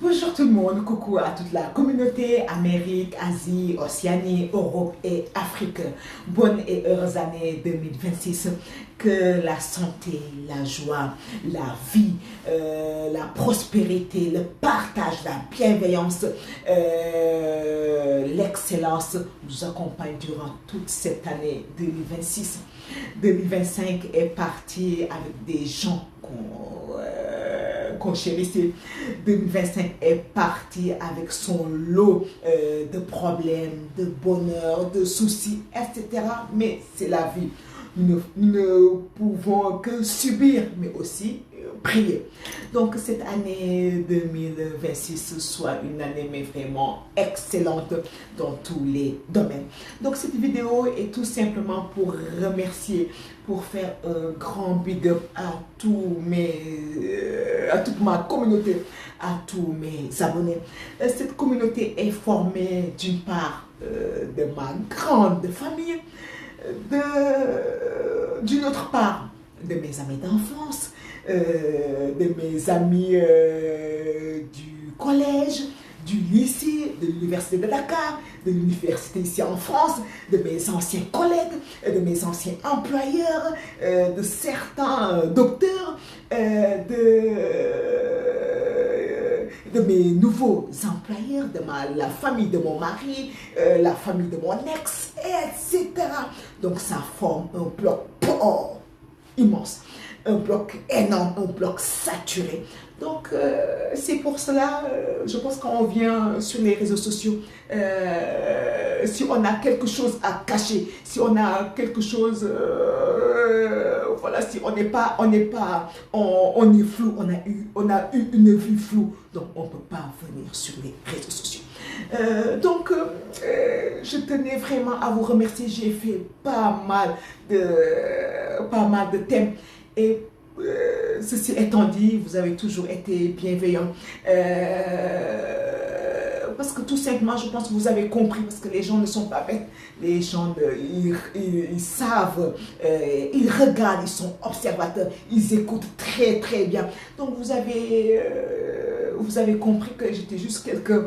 Bonjour tout le monde, coucou à toute la communauté Amérique, Asie, Océanie, Europe et Afrique. Bonnes et heureuses années 2026. Que la santé, la joie, la vie, la prospérité, le partage, la bienveillance, l'excellence nous accompagnent durant toute cette année 2026. 2025 est parti avec des gens qu'on chérissait. 2025 est parti avec son lot de problèmes, de bonheur, de soucis, etc. Mais c'est la vie. Nous ne pouvons que subir, mais aussi prier. Donc cette année 2026 soit une année mais vraiment excellente dans tous les domaines. Donc cette vidéo est tout simplement pour remercier, pour faire un grand big up à toute ma communauté, à tous mes abonnés. Cette communauté est formée d'une part de ma grande famille, d'une autre part de mes amis d'enfance, de mes amis du collège, du lycée, de l'université de Dakar, de l'université ici en France, de mes anciens collègues, de mes anciens employeurs, de certains docteurs, de mes nouveaux employeurs, de la famille de mon mari, la famille de mon ex, etc. Donc ça forme un bloc immense, un bloc énorme, un bloc saturé. Donc c'est pour cela, je pense qu'on vient sur les réseaux sociaux, si on a quelque chose à cacher, si on a quelque chose, voilà, si on est flou, on a eu une vue floue, donc on ne peut pas venir sur les réseaux sociaux. Je tenais vraiment à vous remercier. J'ai fait pas mal de thèmes et ceci étant dit, vous avez toujours été bienveillants. Parce que tout simplement, je pense que vous avez compris, parce que les gens ne sont pas bêtes. Les gens, ils savent, ils regardent, ils sont observateurs, ils écoutent très très bien. Donc vous avez compris que j'étais juste quelqu'un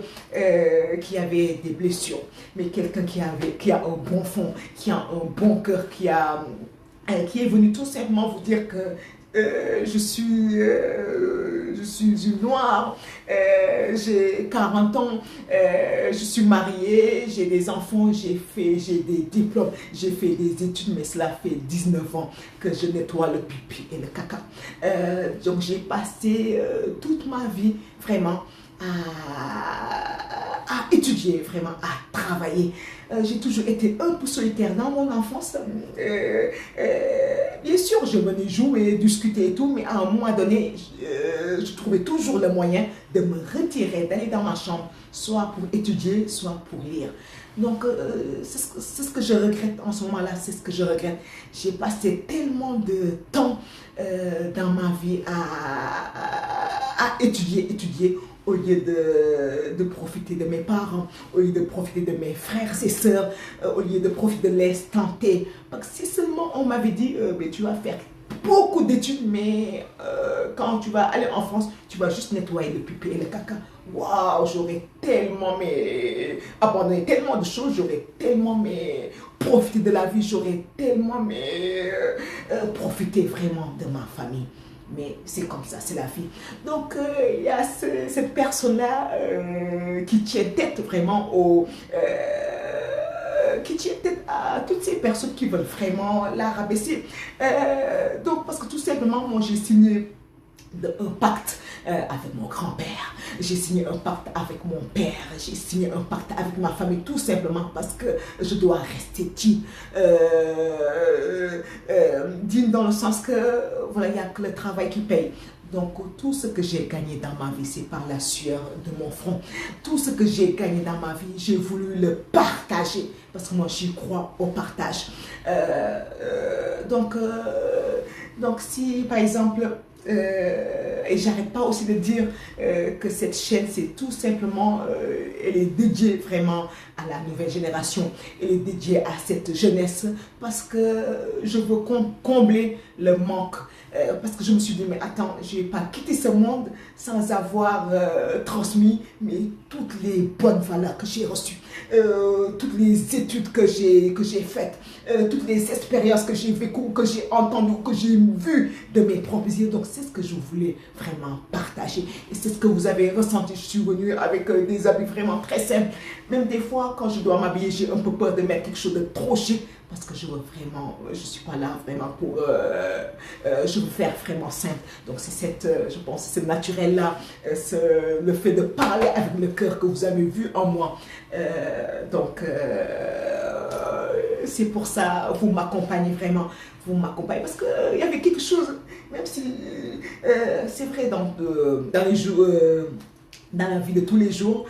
qui avait des blessures, mais quelqu'un qui a un bon fond, qui a un bon cœur, qui est venu tout simplement vous dire que je suis une noire, j'ai 40 ans, je suis mariée, j'ai des enfants, j'ai des diplômes, j'ai fait des études, mais cela fait 19 ans que je nettoie le pipi et le caca. Donc j'ai passé toute ma vie vraiment à étudier, vraiment à travailler. J'ai toujours été un peu solitaire dans mon enfance. Bien sûr, je venais jouer, discuter et tout, mais à un moment donné, je trouvais toujours le moyen de me retirer, d'aller dans ma chambre, soit pour étudier, soit pour lire. Donc, c'est ce que je regrette en ce moment-là, c'est ce que je regrette. J'ai passé tellement de temps dans ma vie à étudier, au lieu de profiter de mes parents, au lieu de profiter de mes frères et sœurs, au lieu de profiter de l'instant T. Parce que si seulement on m'avait dit, mais tu vas faire beaucoup d'études, mais quand tu vas aller en France, tu vas juste nettoyer le pipi et le caca. Waouh, j'aurais tellement abandonné tellement de choses, j'aurais tellement profité de la vie, j'aurais tellement profité vraiment de ma famille. Mais c'est comme ça, c'est la vie. Donc, il y a cette personne-là qui tient tête vraiment qui tient tête à toutes ces personnes qui veulent vraiment la rabaisser. Donc, parce que tout simplement, moi, j'ai signé un pacte avec mon grand-père, j'ai signé un pacte avec mon père, j'ai signé un pacte avec ma famille, tout simplement parce que je dois rester digne. Digne dans le sens que, voilà, il n'y a que le travail qui paye. Donc, tout ce que j'ai gagné dans ma vie, c'est par la sueur de mon front. Tout ce que j'ai gagné dans ma vie, j'ai voulu le partager. Parce que moi, j'y crois au partage. Donc, si, par exemple, et j'arrête pas aussi de dire que cette chaîne, c'est tout simplement, elle est dédiée vraiment à la nouvelle génération, elle est dédiée à cette jeunesse, parce que je veux combler le manque. Parce que je me suis dit, mais attends, je n'ai pas quitté ce monde sans avoir transmis toutes les bonnes valeurs que j'ai reçues, toutes les études que j'ai faites, toutes les expériences que j'ai vécues, que j'ai entendues, que j'ai vues de mes propres yeux. Donc c'est ce que je voulais vraiment partager. Et c'est ce que vous avez ressenti. Je suis venue avec des habits vraiment très simples. Même des fois, quand je dois m'habiller, j'ai un peu peur de mettre quelque chose de trop chic. Parce que je veux vraiment, je ne suis pas là vraiment pour, je veux faire vraiment simple. Donc c'est cette, je pense, c'est naturel-là, le fait de parler avec le cœur que vous avez vu en moi. C'est pour ça, vous m'accompagnez vraiment, vous m'accompagnez. Parce qu'il y avait quelque chose, même si, c'est vrai, dans les jours... dans la vie de tous les jours,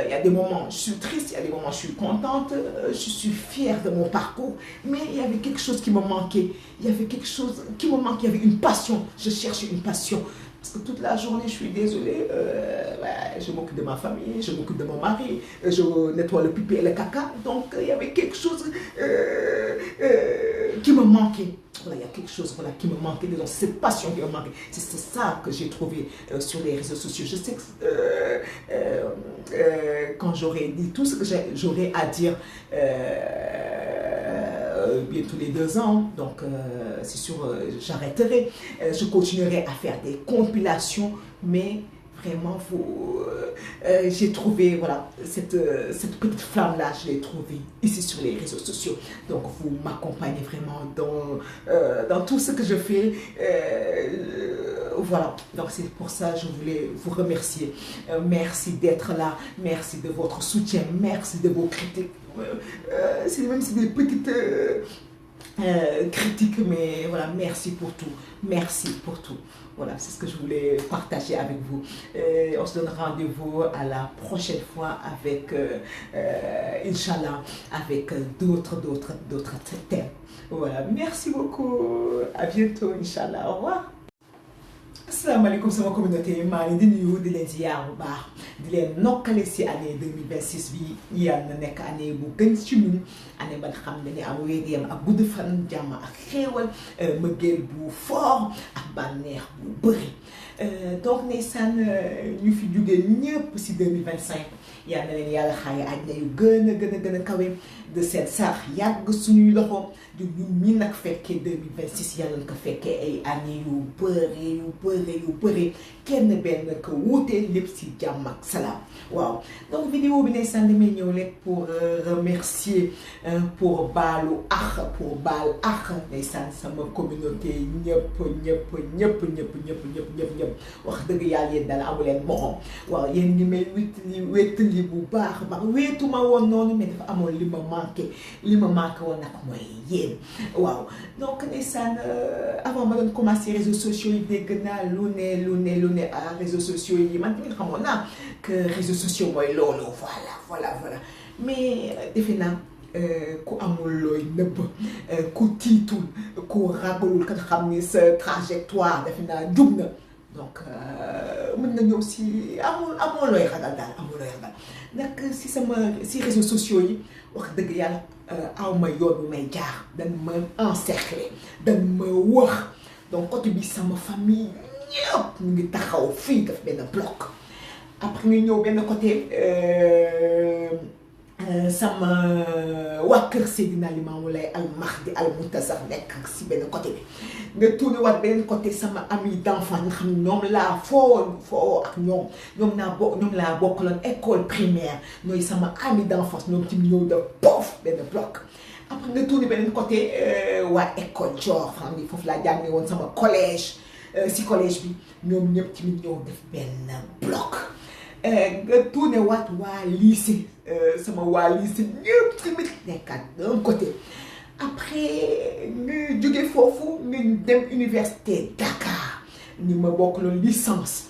il y a des moments où je suis triste, il y a des moments où je suis contente, je suis fière de mon parcours, mais il y avait quelque chose qui me manquait, il y avait quelque chose qui me manquait, il y avait une passion, je cherchais une passion. Parce que toute la journée, je suis désolée, je m'occupe de ma famille, je m'occupe de mon mari, je nettoie le pipi et le caca, donc il y avait quelque chose qui me manquait. Voilà, il y a quelque chose qui me manquait, donc cette passion qui me manquait. C'est ça que j'ai trouvé sur les réseaux sociaux. Je sais que quand j'aurai dit tout ce que j'aurai à dire bientôt les 2 ans, donc c'est sûr, j'arrêterai. Je continuerai à faire des compilations, mais vraiment, j'ai trouvé, voilà, cette petite flamme-là, je l'ai trouvée ici sur les réseaux sociaux. Donc, vous m'accompagnez vraiment dans tout ce que je fais. Voilà, donc c'est pour ça que je voulais vous remercier. Merci d'être là, merci de votre soutien, merci de vos critiques. Même si des petites... critiques, mais voilà, merci pour tout, merci pour tout. Voilà, c'est ce que je voulais partager avec vous. On se donne rendez-vous à la prochaine fois avec, Inch'Allah, avec d'autres thèmes. Voilà, merci beaucoup. À bientôt, Inch'Allah. Au revoir. Asalaamaaleykum sama communauté maa ngi di nuyu di leen ziar bu baax di leen nokkale si année 2026 bi yàlla na nekk année bu gën ci ñun année ba xam ne ni am wér-gu-yaram ak gudd fan jàmm ak xéewal mëggeel bu fort ak bànneex bu bëri donc ndeysaan ñu fi jógee ñëpp si 2025 yàlla na leen yàlla xaare àjjana yu gën a kawe de seen sax yàgg suñuy loxo di ñun ñi nag fekkee 2026 yàlla na ko fekkee ay année yu bëri kenn benn ko wuute lépp si jàmm ak salaam. Waaw donc vidéo bi ndeysaan damay ñëw rek pour remercier pour baalu baal ak ndeysaan sama communauté ñëpp wax dëgg yàlla yéen dala amu leen morom. Waaw yéen ñi may wéttali bu baax wéetuma woon noonu, mais dafa amoon li ma manqué woon nag mooy yéen. Waaw donc ndeysaan avant ma doon commencer réseaux sociaux yi dégg naa lu ne à réseaux sociaux yi man tamit xamoon naa que réseaux sociaux mooy loolu voilà mais defe naa ku amul looy nëbb ku tiitul ku ragalul ka xam ni sa trajectoire defe naa jub na donc mën na ñëw si amoo looy ragal daal nag si réseaux sociaux yi wax dëgg yàlla aw ma yoon bu may jaar dañ ma encercler dañ ma wax donc côté bi sama famille ñëpp ñu ngi taxaw fii daf benn bloc après ñu ñëw benn côté sama waa kër Seydina Limaamu Laay Al Mahdi Al Muntazar nekk si benn côté bi nga tourné waat beneen côté sama ami d'enfant nga xam ne ñoom laa foo ak ñoom laa bokkaloon école primaire ñooy sama ami d'enfance ñoom ci ñëw da poof benn bloc après nga tourné beneen côté waa école Dior xam ni foofu laa jàngee woon sama collège si collège bi ñoom ñëpp ci ñëw def benn bloc nga tourné waat waa lycée sama waa lycée ñëpp tamit nekkaat d'un côté après nga jóge foofu nga dem université Dakar ni ma bokk loolu licence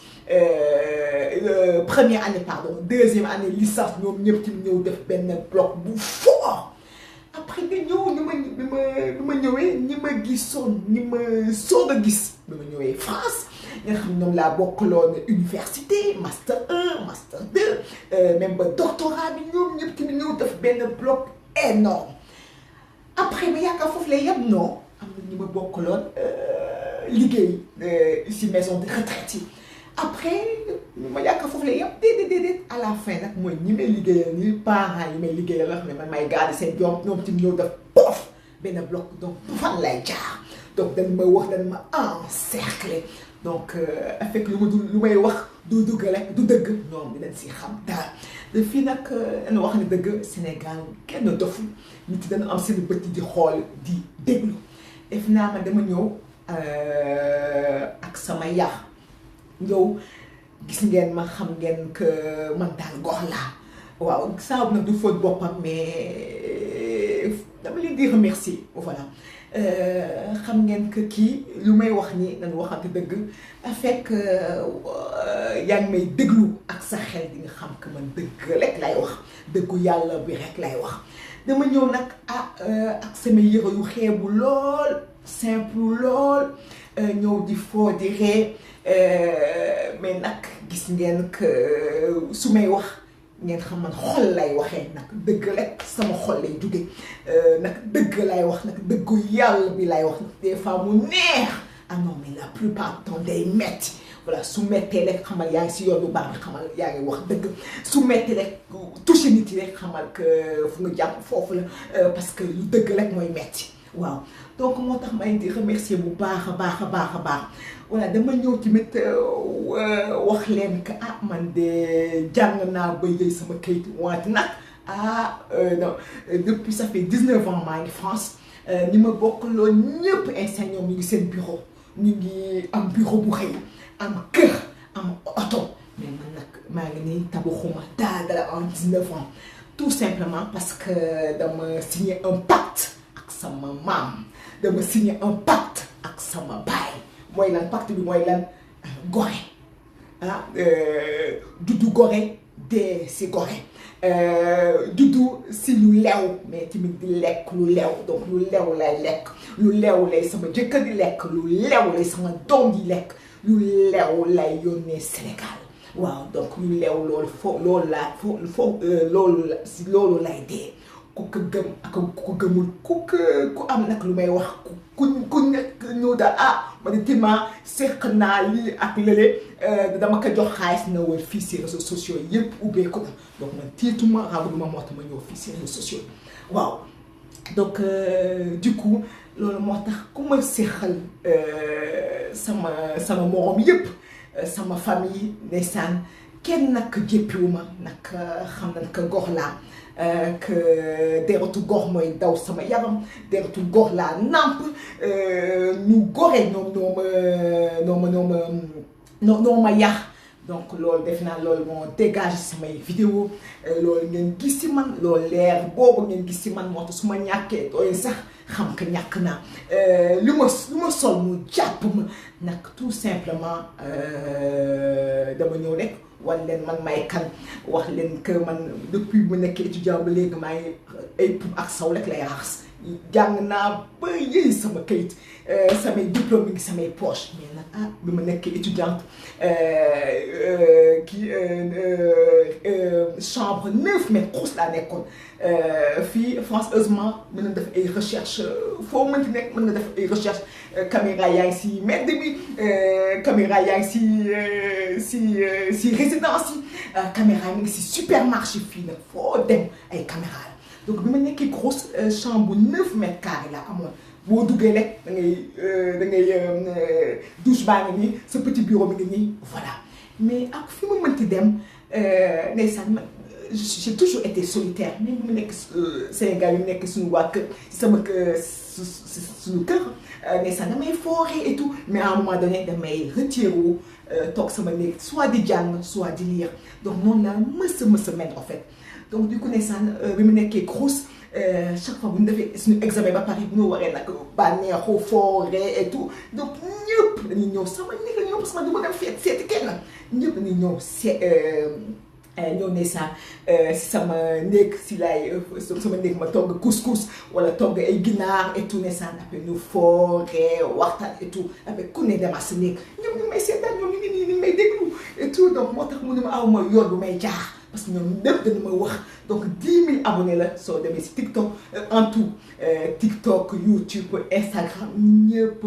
première année pardon deuxième année licence ñoom ñëpp ci ñëw def benn bloc bu fort après nga ñëw ni ma ñëwee ñi ma gisoon ñi ma soog a gis bi ma ñëwee France nga xam ñoom laa bokkaloon université master 1 master 2 même ba doctorat bi ñoom ñëpp tamit ñëw def benn bloc énorme après ma yaakaar foofu lay yem non am na ñu ma bokkaloon liggéey si maison de retraite yi après ma yaakaar foofu lay yem déedéet à la fin nag mooy ñi may liggéeyal ni parents yi may liggéeyal nga xam ne man may garder seen doom ñoom tamit ñëw def pof benn bloc donc fan lay jaar donc dañ ma wax dañ ma encercler donc fekk lu may wax du dëgg rek du dëgg ñoom dinañ si xam dara fii nag dañu wax ne dëgg Sénégal kenn dofu nit dañu am seen bët di xool di déglu def naa ma dama ñëw ak sama yar ñëw gis ngeen ma xam ngeen que man daal gox laa waaw saabu nag du fóot boppam mais dama leen di remercier voilà xam ngeen que kii lu may wax ni dañu waxante dëgg fekk yaa ngi may déglu ak sa xel di nga xam que man dëgg rek lay wax dëggu yàlla bi rek lay wax dama ñëw nag ak sama yëre yu xeebu lool simple lool ñëw di foo di ree mais nag gis ngeen que su may wax ngeen xam man xol lay waxee nag dëgg rek sama xol lay jóge nag dëgg lay wax nag dëggu yàlla bi lay wax nag des fois mu neex ah non mais la plupart du temps day metti voilà su mettee rek xamal yaa ngi si yoon bu baax bi xamal yaa ngi wax dëgg su mettee rek touché nit yi rek xamal que fu nga jàpp foofu la parce que lu dëgg rek mooy metti waaw donc moo tax may di remercier bu baax a baax voilà dama ñëw tamit wax leen que man de jàng naa ba yëy sama kayit wante nag non depuis ça fait 19 ans maa ngi France ñi ma bokkaloon ñëpp instant ñoom ñu ngi seen bureau ñu ngi am bureau bu xëy am kër am oto mais man nag maa ngi nii tabaxuma dara en 19 ans tout simplement parce que dama signé un pacte ak sama maam dama signé un pacte ak sama baay mooy lan pacte bi mooy lan gore juddu gore dee si gore juddu si lu lew mais tamit di lekk lu lew donc lu lew lay lekk lu lew lay sama jëkkër di lekk lu lew lay sama doom di lekk lu lew lay yónnee Sénégal waaw donc lu lew loolu lay dee ku ko gëm ak ku ko gëmul ku am nag lu may wax ku nekk ñëw daal ma ne tima seq naa lii ak lële dama ko jox xaalis na wër fii si réseaux sociaux yëpp ubbeeku na donc man tiituma ragaluma moo tax ma ñëw fii si réseaux sociaux waaw donc du coup loolu moo tax ku ma seqal sama morom yëpp sama famille ndeysaan kenn nag jéppiwuma nag xam nañ ko gox laa que deretu gox mooy daw sama yaram deretu gox laa namp ñu gore ñoo ma yàq donc loolu def naa loolu moo dégagé samay vidéo loolu ngeen gis ci man loolu leer boobu ngeen gis ci man moo tax su ma ñàkkee dooy sax xam que ñàkk naa lu ma sol mu jàpp ma nag tout simplement dama ñëw rek wan leen man may kan wax leen que man depuis bu nekkee étudiant ba léegi maa ngi ay pub ak saw rek lay raxas jàng naa ba yëy sama kayit samay diplôme ngi samay poche mais nag bi ma nekkee étudiante chambre 9 mètres xus laa nekkoon fii France heureusement mën na def ay recherche foo mënti nekk mën nga def ay recherche caméra yaa ngi si mbedd bi caméra yaa ngi si résidence yi caméra yaa ngi si supermarché fii nag foo dem ay caméra la donc bi ma nekkee grosse chambre 9 mètres carrés la amoon boo duggee rek da ngay douche baa ngi nii sa petit bureau bi ngi nii voilà mais ak fi mu mënti dem ndeysaan j'ai toujours été solitaire même bu mu nekk Sénégal yu nekk suñu waa kër sama kër suñu kër ndeysaan damay fooree et tout mais à un moment donné damay retiré wu toog sama néeg soit di jàng soit di lire donc noonu laa mës a mel en fait donc du coup ndeysaan bi mu nekkee grosse chaque fois bu ñu defee suñu examen ba pare bu ñu waree nag bànneexu fooree et tout donc ñëpp dañuy ñëw sama néeg la ñëw parce que man du ma dem seeti kenn ñëpp dañuy ñëw ñëw ne sax si sama néeg si laay sama néeg ma togg couscous wala togg ay ginaar et tout ne sax après ñu fooree waxtaan et tout après ku ne dema si néeg ñoom ñu may seetaan ñoom ñu ngi may déglu et tout donc moo tax mu ne ma aw ma yoon bu may jaar parce que ñoom ñëpp dañu ma wax donc 10 000 abonnés la soo demee si TikTok en tout TikTok YouTube Instagram ñëpp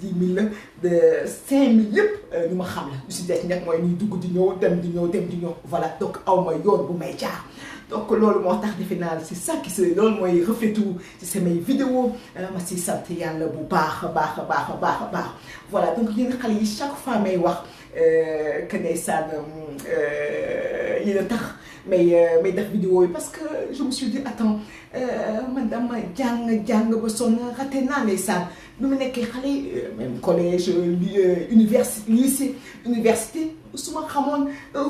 10 000 la de 5 000 yëpp ñu ma xam la ñu si des nag mooy ñuy dugg di ñëw dem di ñëw voilà donc aw ma yoon bu may jaar donc loolu moo tax defe naa si ça qui se loolu mooy reflétu si samay vidéo ma si sant yàlla bu baax a baax voilà donc yéen xale yi chaque fois may wax que ndeysaan yéen a tax may def vidéo yi parce que je me suis dit attends man dama jàng ba sonn raté naa ndeysaan bi mu nekkee xale même collège lycée université su ma xamoon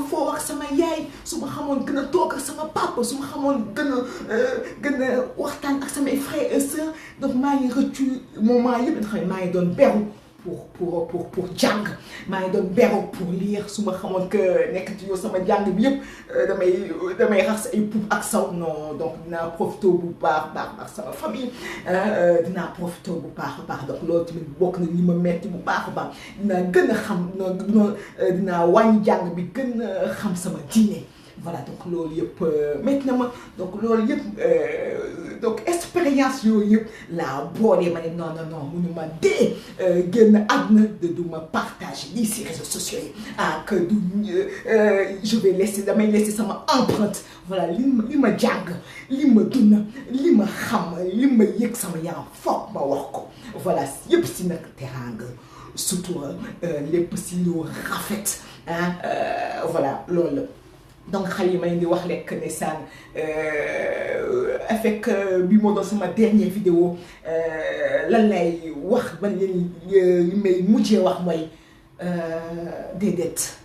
foo ak sama yaay su ma xamoon gën a toog ak sama papa su ma xamoon gën a waxtaan ak samay frères et sœurs donc maa ngi rëccu moment yëpp nga xam ne maa ngi doon beru pour jàng maa ngi doon beru pour lire su ma xamoon que nekk ci yow sama jàng bi yëpp damay rax ay puub ak saw non donc dinaa profité bu baax sama famille dinaa profité bu baax donc loolu tamit bokk na li ma metti bu baax dinaa gën a xam dinaa wàññi jàng bi gën a xam sama diine voilà donc loolu yëpp métti na ma donc loolu yëpp donc expérience yooyu yëpp laa boole ma ne non mënu ma dee génn àdduna du ma partage lii si réseaux sociaux yi que je vais damay laisser sama empreinte voilà li ma jàng li ma dund li ma xam li ma yëg sama yaram foog ma wax ko voilà yëpp si nag teraanga surtout lépp si lu rafet voilà loolu donc xale yi ma leen di wax lekk ndeysaan avec bi moo doon sama dernière vidéo lan lay wax ban leen li may mujjee wax mooy déedéet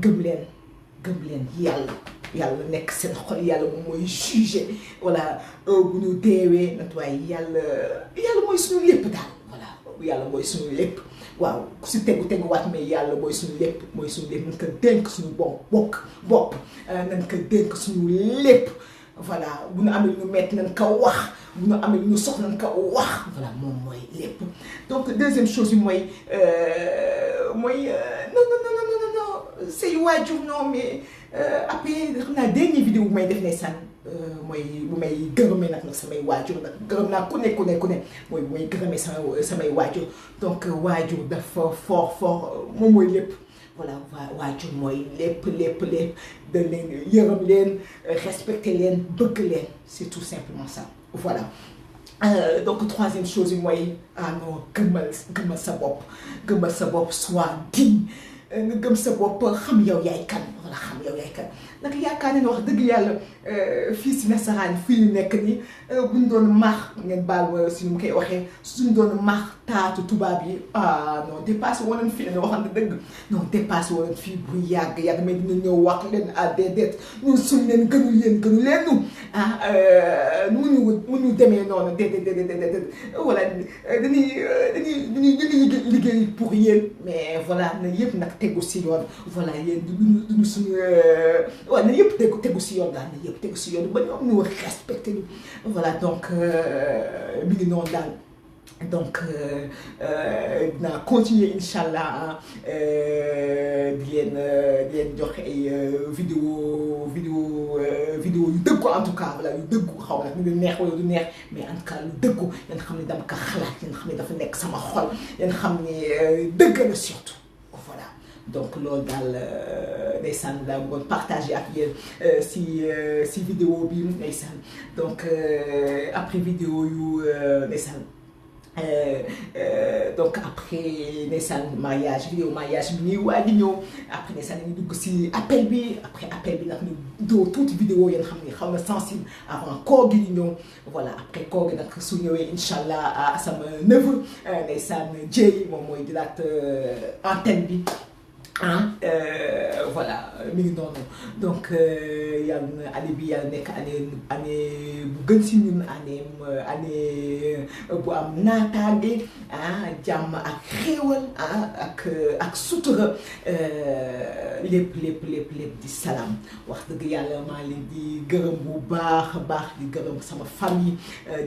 gëm leen yàlla nekk seen xol yàlla moom mooy jugé voilà bu ñu deewee nag waaye yàlla mooy suñu lépp daal voilà yàlla mooy suñu lépp waaw ku si teguwaat mais yàlla mooy suñu lépp nañ ko dénk suñu bopp nañ ko dénk suñu lépp voilà bu ñu amee lu metti nañ ko wax bu ñu amee lu soxla nañ ko wax voilà moom mooy lépp donc deuxième chose bi mooy non say waajur non mais après xam naa dernière vidéo bu may def ndeysaan mooy bu may gërëmee nag samay waajur nag gërëm naa ku ne mooy bu may gërëmee samay waajur donc waajur dafa fort moom mooy lépp voilà waajur mooy lépp da leen yërëm leen respecter leen bëgg leen c'est tout simplement ça voilà donc troisième chose bi mooy non gëmmal sa bopp soit digne nga gëm sa bopp xam yow yaay kan wala xam yow yaay kan nag yaakaar ne wax dëgg yàlla fii si nasaraan fii ñu nekk nii buñ doon maax ngeen baal ma si nu mu koy waxee suñ doon maax taatu tubaab yi non dépassé woon fii dañoo waxante dëgg non dépassé woon fii bu yàgg mais dina ñëw wax leen déedéet ñun suñ leen gënu leen nu mu ñu demee noonu déedéet voilà dañuy liggéey pour yéen mais voilà na yëpp nag tegu si yoon voilà yéen duñu suñu waaw na yëpp tegu si yoon daal na yëpp tegu si yoon ba ñoom ñu respecté ñu voilà donc mi ngi noonu daal donc dinaa continuer incha allah di leen jox ay vidéo yu dëggu en tout cas voilà yu dëggu xaw na ñu neex wala du neex mais en tout cas lu dëggu yéen xam ne dama ko xalaat yéen xam ne dafa nekk sama xol yéen xam ne dëgg la surtout voilà donc loolu daal ndeysaan laa bëggoon partager ak yéen si vidéo bi ndeysaan donc après vidéo yu ndeysaan donc après ndeysaan vidéo mariage bi ñuy waaj ñëw après ndeysaan dañuy dugg si appel bi après appel bi nag ñu doo tuuti vidéo yéen xam ne xaw na sensible avant koor gi di ñëw voilà après koor gi nag su ñëwee incha allah sama neveu ndeysaan Dieye moom mooy jëlaat antenne bi voilà mi ngi noonu donc yàlla na année bi yàlla nekk année bu gën si ñun année bu am naataange jàmm ak xéewal ak sutura lépp di salaam wax dëgg yàlla maa leen di gërëm bu baax a baax di gërëm sama famille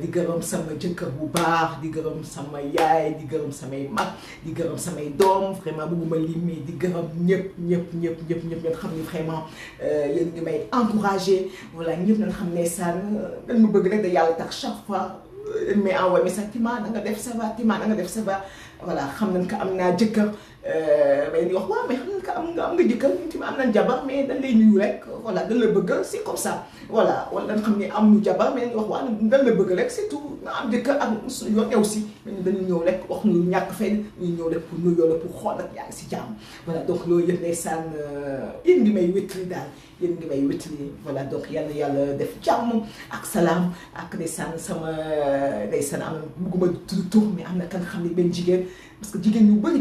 di gërëm sama jëkkër bu baax di gërëm sama yaay di gërëm samay mag di gërëm samay doom vraiment bëgguma lim mais di gërëm ñëpp xam ni vraiment yéen ngi may encouragé voilà ñëpp nañ xam ne saan dañ ma bëgg rek da yàlla tax chaque fois dañ may envoyé message Tima da nga def ça va Tima da nga def ça va voilà xam nañ ko am naa jëkkër mais di wax waaw mais xam nañ ko am nga jëkkër Tima am nañ jabar mais dañ lay nuyu rek voilà dañ la bëgg c'est comme ça voilà wala dañ xam ne am ñu jabar mais di wax waaw dañ la bëgg rek c'est tout nga am jëkkër ak yoon ew si mais dañu ñëw rek wax ñu ñàkk fay ñu ñëw rek pour nuyoo la pour xool ak yaa ngi si jàmm voilà donc loolu yëpp ndeysaan yéen ngi may wétali daal yéen ngi may wétali voilà donc yal na yàlla def jàmm ak salaam ak ndeysaan sama ndeysaan am na bëgguma tudd tur mais am na kan xam ne benn jigéen parce que jigéen ñu bëri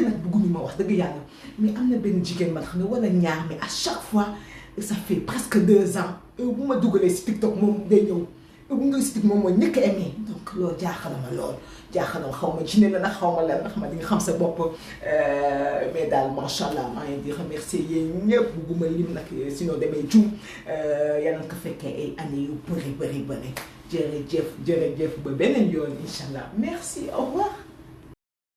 nag bëgguñu ma wax dëgg yàlla mais am na benn jigéen man xam ne wala ñaar mais à chaque fois ça fait presque 2 ans bu ma dugalee si TikTok moom day ñëw bu nga si moom mooy njëkk a aimé donc loolu jaaxal ma lool jaaxal ma xaw ma ci ne la nag xaw ma lan ndax ma di nga xam sa bopp mais daal macha allah maa ngi di remercier yéen ñëpp bugguma lim nag sinon damay juum yal na ko fekkee ay années yu bëri jërëjëf ba beneen yoon incha allah merci au revoir.